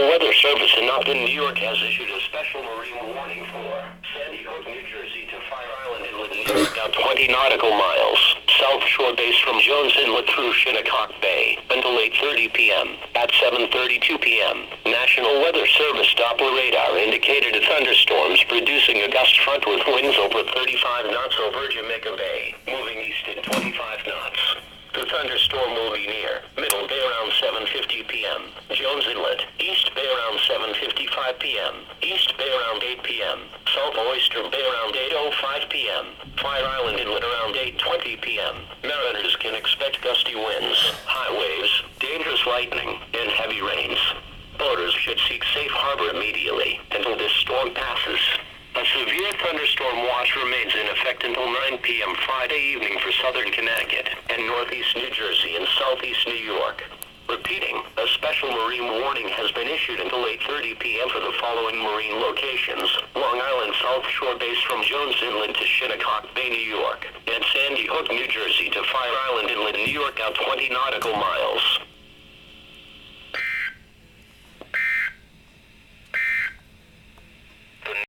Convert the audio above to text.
National Weather Service in Upton, New York has issued a special marine warning for Sandy Hook, New Jersey to Fire Island Inlet, New York, about 20 nautical miles, south shore base from Jones Inlet through Shinnecock Bay, until 8:30 p.m. At 7:32 p.m., National Weather Service Doppler radar indicated thunderstorms producing a gust front with winds over 35 knots over Jamaica Bay, moving east at 25 knots. The thunderstorm will be near Middle Bay around 7:50 p.m. Jones Inlet, East Bay around 7:55 p.m. East Bay around 8 p.m. South Oyster Bay around 8:05 p.m. Fire Island Inlet around 8:20 p.m. Mariners can expect gusty winds, high waves, dangerous lightning, and heavy rains. Boaters should seek safe harbor immediately until this storm passes. A severe thunderstorm watch remains in effect until 9 p.m. Friday evening for southern Connecticut and northeast New Jersey and southeast New York. Repeating, a special marine warning has been issued until 8:30 p.m. for the following marine locations: Long Island South Shore base from Jones Inlet to Shinnecock Bay, New York, and Sandy Hook, New Jersey to Fire Island Inlet, New York, out 20 nautical miles.